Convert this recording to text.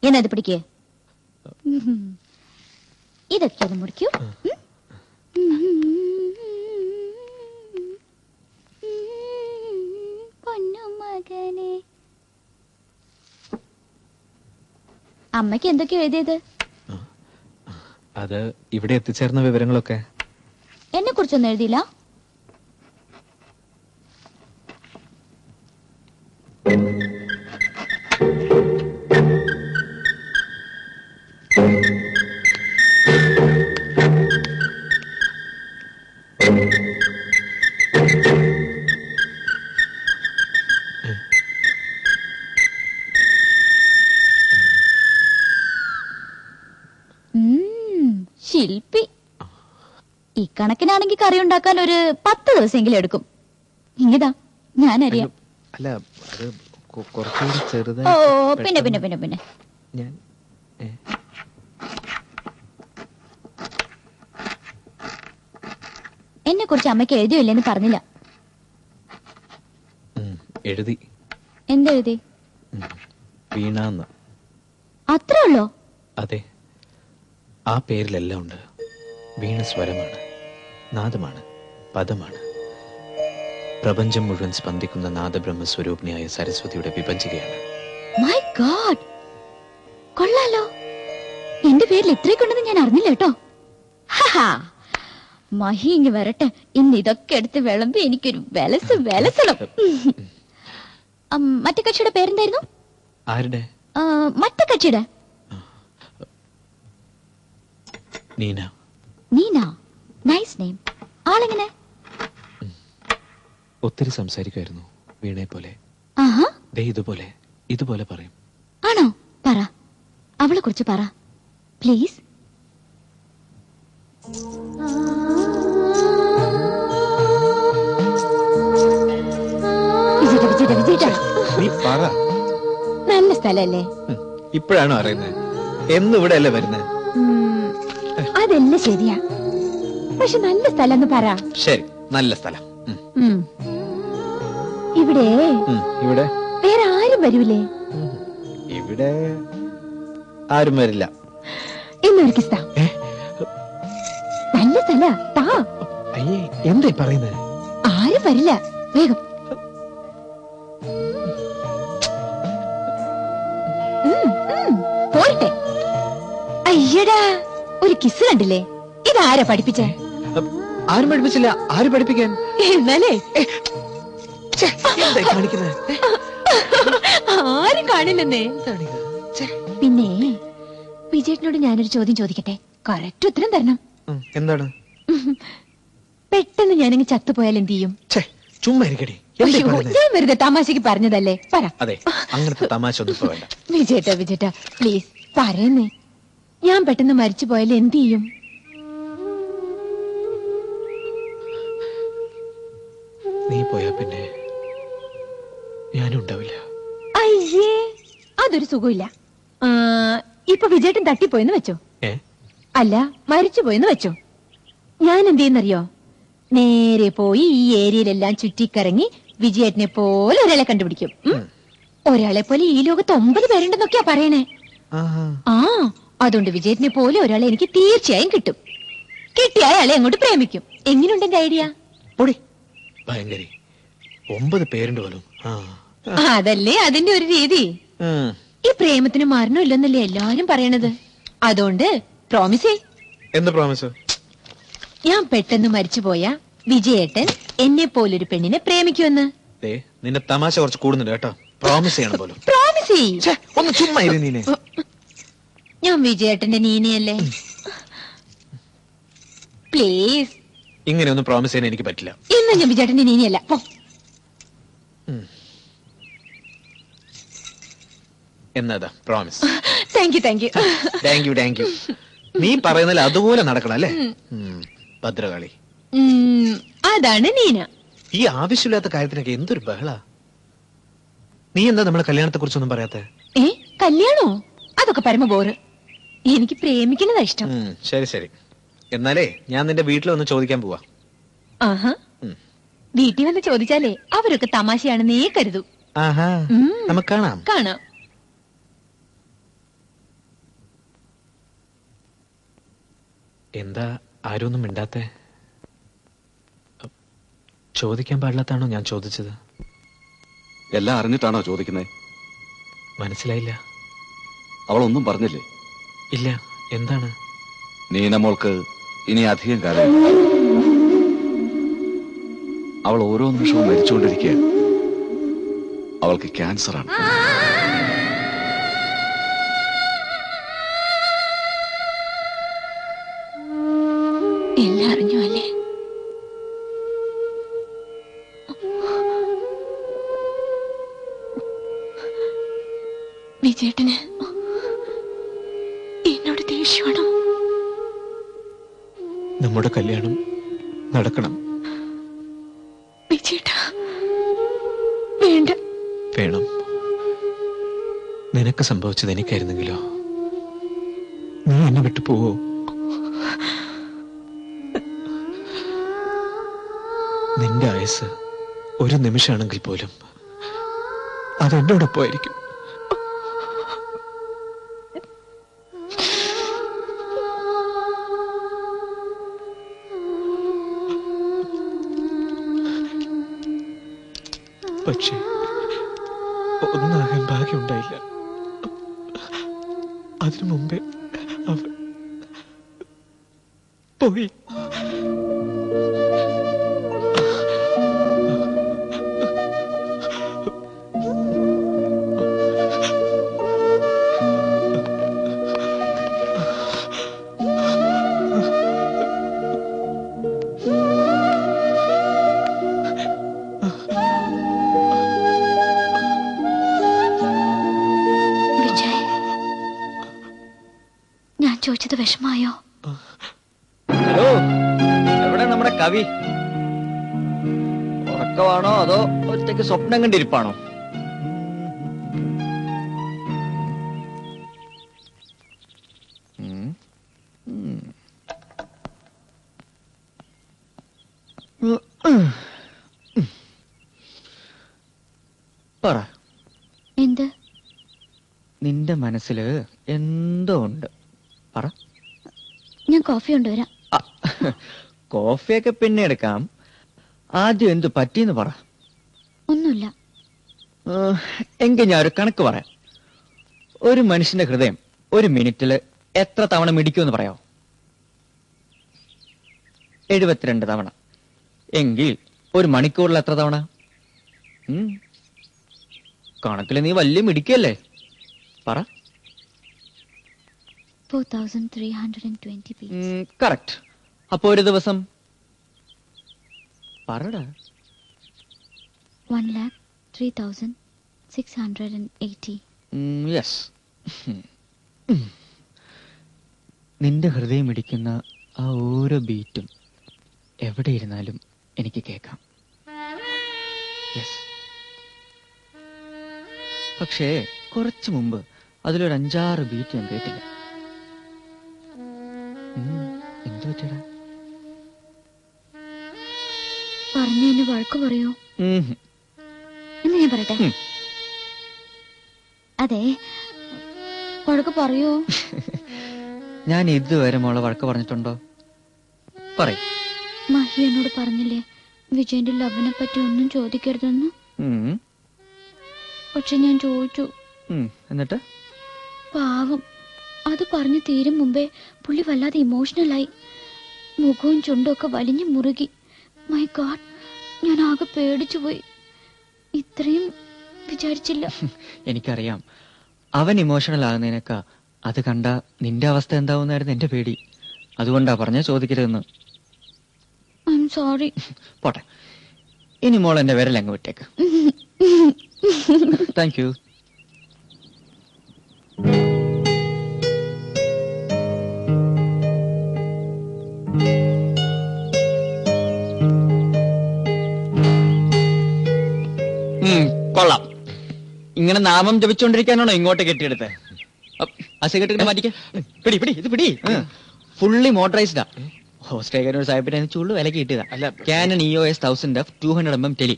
എന്നത് പിടിക്കേ. ഇതൊക്കെ ഒന്ന് മുറിക്കൂ. പൊന്നുമകനെ. അമ്മയ്ക്ക് എന്തൊക്കെയോ എഴുതിയത്? അത് ഇവിടെ എത്തിച്ചേർന്ന വിവരങ്ങളൊക്കെ. എന്നെ കുറിച്ചൊന്നും എഴുതിയില്ല. ശില്പി. ഇക്കണക്കിനാണെങ്കിൽ കറി ഉണ്ടാക്കാൻ ഒരു 10 ദിവസമെങ്കിലും എടുക്കും. ഇങ്ങിതാ ഞാനറിയാം. അല്ല, അത് കുറച്ചുകൂടി ചെറുതായി. ഓ പിന്നെ പിന്നെ പിന്നെ പിന്നെ ഞാൻ എന്നെ കുറിച്ച് അമ്മയ്ക്ക് എഴുതിയില്ലെന്ന് പറഞ്ഞില്ല. എഴുതി. എന്തെഴുതി? വീണാന്ന്. അത്രേ ഉള്ളോ? അതെ, ആ പേരിലെല്ലാം ഉണ്ട്. വീണ സ്വരമാണ്, നാദമാണ്, പദമാണ്. പ്രപഞ്ചം മുഴുവൻ സ്പന്ദിക്കുന്ന നാദബ്രഹ്മ സ്വരൂപിണിയായ സരസ്വതിയുടെ വിഭജികയാണ്. മൈ ഗോഡ്, കൊള്ളാലോ. എന്റെ പേരിൽ ഇത്രയൊക്കെ ഉണ്ടെന്ന് ഞാൻ അറിഞ്ഞില്ല കേട്ടോ. മഹി ഇങ്ങ് വരട്ടെ, ഇന്ന് ഇതൊക്കെ എടുത്ത് വിളമ്പി എനിക്കൊരു വിലസണം. മറ്റേ കക്ഷിയുടെ പേരെന്തായിരുന്നു? ആരുടെ? മറ്റേ കക്ഷിയുടെ. നീന. Neena, nice name. ആളെങ്ങനെ? ഒത്തിരി സംസാരിക്കുമായിരുന്നു, വീണയെ പോലെ. ദേ ഇതുപോലെ ഇതുപോലെ പറയും. ആണോ? പറ, അവളെ കുറിച്ച് പറ പ്ലീസ്. നീ പറ. നല്ല സ്ഥലല്ലേ? ഇപ്പോഴാണോ അറിയുന്നത്? എന്നും ഇവിടെ അല്ലേ വരുന്നത്? അതെല്ലാം ശരിയാ, പക്ഷെ നല്ല സ്ഥലം എന്ന് പറ. ശരി, നല്ല സ്ഥലം. ഇവിടെ ഇവിടെ വേറെ ആരും വരൂലേ? ഇവിടെ ആരും വരില്ല. എന്നൊരു കിസ്ത. നല്ല സ്ഥല. താ. അയ്യേ, എന്താ പറയുന്നത്? ആരും വരില്ല, വേഗം. പോരട്ടെ. അയ്യടാ, ഒരു കിസ് കണ്ടില്ലേ? ഇതാരാ പഠിപ്പിച്ചേ? ആരും പഠിപ്പിച്ചില്ല. ആര് പഠിപ്പിക്കാൻ? എന്നാലേ കാണിക്കുന്നത് ആരും കാണില്ലെന്നേ. പിന്നെ വിജയേട്ടനോട് ഞാനൊരു ചോദ്യം ചോദിക്കട്ടെ? കറക്റ്റ് ഉത്തരം തരണം. എന്താണ്? പെട്ടെന്ന് ഞാനങ്ങ് ചത്തുപോയാൽ എന്ത് ചെയ്യും? ചുമ്മാ ഇരിക്കടി. ഞാൻ വെറുതെ തമാശക്ക് പറഞ്ഞതല്ലേ. പറ. അതെ, അങ്ങനത്തെ തമാശ ഒന്നും വേണ്ട. വിജയേട്ടാ പ്ലീസ് പറയുന്നേ. ഞാൻ പെട്ടെന്ന് മരിച്ചു പോയാൽ എന്ത് ചെയ്യും? നീ പോയാ പിന്നെ ഞാനും ഉണ്ടാവില്ല. അയ്യേ, അതൊരു സുഖമില്ല. ഇപ്പൊ വിജയേട്ടൻ തട്ടിപ്പോയെന്ന് വെച്ചോ, അല്ല മരിച്ചുപോയെന്ന് വെച്ചോ. ഞാൻ എന്ത് ചെയ്യുന്നറിയോ? നേരെ പോയി ഈ ഏരിയയിലെല്ലാം ചുറ്റിക്കറങ്ങി വിജയേട്ടനെ പോലെ ഒരാളെ കണ്ടുപിടിക്കും. ഒരാളെ പോലെ ഈ ലോകത്ത് 9 പേരുണ്ടെന്നൊക്കെയാ പറയണേ. അതുകൊണ്ട് വിജയേട്ടനെ പോലെ ഒരാളെ എനിക്ക് തീർച്ചയായും കിട്ടും. കിട്ടിയ അയാളെ അങ്ങോട്ട് പ്രേമിക്കും. എങ്ങനെയുണ്ട് എന്റെ ഐഡിയ? ഭയങ്കരി. 9 പേരുണ്ട് പോലും. അതല്ലേ അതിന്റെ ഒരു രീതി. ഈ പ്രേമത്തിന് മരണമില്ലെന്നല്ലേ എല്ലാരും പറയണത്. അതുകൊണ്ട് പ്രോമിസ്. എന്ത് പ്രോമിസ്? ഞാൻ പെട്ടെന്ന് മരിച്ചുപോയ വിജയേട്ടൻ എന്നെ പോലൊരു പെണ്ണിനെ പ്രേമിക്കുമെന്ന്. നിന്റെ തമാശ കുറച്ച് കൂടുന്നുണ്ട് കേട്ടോ. പ്രോമിസ് ചെയ്യണം പോലും. പ്രോമിസ്. ഒന്ന് ചുമ്മാ ഇരു നീനെ. ഞാൻ വിജയേട്ടന്റെ നീനയല്ലേ? പ്ലീസ്. ഇങ്ങനെയൊന്നും പ്രോമിസ് ചെയ്യാൻ എനിക്ക് പറ്റില്ല. ഇന്ന് ഞാൻ വിജയേട്ടന്റെ നീനയല്ല. എന്നതാ പ്രോമിസ്? Thank you. നീ പറയുന്നതിൽ അതുപോലെ നടക്കണം അല്ലേ? ഭദ്രകാളി. അതാണ് നീന. ഈ ആവശ്യമില്ലാത്ത കാര്യത്തിനൊക്കെ എന്തൊരു ബഹള. നീ എന്താ നമ്മളെ കല്യാണത്തെ കുറിച്ചൊന്നും പറയാത്ത? കല്യാണോ? അതൊക്കെ പരമ ബോറ്. എനിക്ക് പ്രേമിക്കുന്നതാ ഇഷ്ടം. ശരി. എന്നാലേ ഞാൻ നിന്റെ വീട്ടിൽ വന്ന് ചോദിക്കാൻ പോവാ. വീട്ടിൽ വന്ന് ചോദിച്ചാലേ അവരൊക്കെ തമാശയാണെന്നേ കരുതൂ. നമുക്ക് കാണാം. എന്താ ആരും ഒന്നും മിണ്ടാത്തെ? ചോദിക്കാൻ പാടില്ലാത്താണോ ഞാൻ ചോദിച്ചത്? എല്ലാം അറിഞ്ഞിട്ടാണോ ചോദിക്കുന്നത്? മനസ്സിലായില്ല. അവളൊന്നും പറഞ്ഞില്ലേ? ഇല്ല. എന്താണ്? നീനമോൾക്ക് ഇനി അധികം കാലം അവൾ ഓരോ നിമിഷവും മരിച്ചുകൊണ്ടിരിക്കുക. അവൾക്ക് ക്യാൻസറാണ്. എല്ലാം അറിഞ്ഞു അല്ലേ? വിജയേട്ടന് എന്നോട് ദേഷ്യമാണോ? നമ്മുടെ കല്യാണം നടക്കണം. വിജയേട്ട വേണ്ട. വേണം. നിനക്ക് സംഭവിച്ചത് എനിക്കായിരുന്നെങ്കിലോ? നീ എന്നെ വിട്ടു പോവോ? നിന്റെ ആയുസ് ഒരു നിമിഷമാണെങ്കിൽ പോലും അതെന്നോടൊപ്പമായിരിക്കും. പക്ഷേ ഒന്നാകാൻ ഭാഗ്യമുണ്ടായില്ല. അതിനു മുമ്പേ അവൻ പോയി. ഞാൻ ചോദിച്ചത് വിഷമായോ? ഹലോ, എവിടെ നമ്മുടെ കവി? ഉറക്കമാണോ അതോ ഒറ്റയ്ക്ക് സ്വപ്നം കണ്ടിരിപ്പാണോ? പറ, എന്ത്? നിന്റെ മനസ്സില് എന്തോ ഉണ്ട്. പറ. ഞാൻ കോഫി കൊണ്ടുവരാം. കോഫിയൊക്കെ പിന്നെ എടുക്കാം. ആദ്യം എന്തു പറ്റിയെന്ന് പറ. ഒന്നുമില്ല. എങ്കിൽ ഞാൻ ഒരു കണക്ക് പറയാം. ഒരു മനുഷ്യന്റെ ഹൃദയം ഒരു മിനിറ്റില് എത്ര തവണ മിടിക്കുമെന്ന് പറയാമോ? 72 തവണ. എങ്കിൽ ഒരു മണിക്കൂറിൽ എത്ര തവണ? കണക്കില് നീ വലിയ മിടിക്കല്ലേ. പറ. 4320 കറക്റ്റ്. അപ്പൊ ഒരു ദിവസം പറടാ. 1,03,680. യെസ്. നിന്റെ ഹൃദയം ഇടിക്കുന്ന ആ ഓരോ ബീറ്റും എവിടെ ഇരുന്നാലും എനിക്ക് കേൾക്കാം. യെസ്. പക്ഷേ കുറച്ചു മുമ്പ് അതിലൊരു 5-6 ബീറ്റ് ഞാൻ കേട്ടില്ല. എന്തു പറ്റിയടാ? പറഞ്ഞു എന്നെ വഴക്ക് പറയോ? എന്ന് ഞാൻ പറയട്ടെ. അതെ, വഴക്ക് പറയോ? ഞാൻ ഇതുവരെ മോളെ വഴക്ക് പറഞ്ഞിട്ടുണ്ടോ? പറയ്. മഹി എന്നോട് പറഞ്ഞില്ലേ വിജയന്റെ ലവിനെ പറ്റി ഒന്നും ചോദിക്കരുതെന്ന്? പക്ഷെ ഞാൻ ചോദിച്ചു. എന്നിട്ട്? പാവം, അത് പറഞ്ഞു തീരും മുമ്പേ പുള്ളി വല്ലാതെ ഇമോഷണലായി. മുഖവും ചുണ്ടും ഒക്കെ വലിഞ്ഞു മുറുകി. മൈ ഗോഡ്, ഞാൻ ആകെ പേടിച്ചു പോയി. ഇത്രയും വിചാരിച്ചില്ല. എനിക്കറിയാം, അവൻ ഇമോഷണൽ ആകുന്നതിനൊക്കെ അത് കണ്ട നിന്റെ അവസ്ഥ എന്താവുന്നായിരുന്നു എന്റെ പേടി. അതുകൊണ്ടാ പറഞ്ഞ ചോദിക്കരുതെന്ന്. I am sorry. പോട്ടെ, ഇനി മോൾ എന്റെ വിരലങ്ങ് വിട്ടേക്ക്. Thank you. കൊള്ളാം. ഇങ്ങനെ നാമം ജപിച്ചോണ്ടിരിക്കാനാണോ ഇങ്ങോട്ട് കെട്ടിയെടുത്ത്? ആ സിഗരറ്റ് മാറ്റിക്ക. പിടി പിടി, ഇത് പിടി. ഫുള്ളി മോട്ടറൈസ്ഡാ. ഓസ്ട്രേലിയൻ ഒരു സാഹിബിനെ ചുള്ളു വിലക്ക് കിട്ടിയതാ. Canon EOS 1000 200mm tele.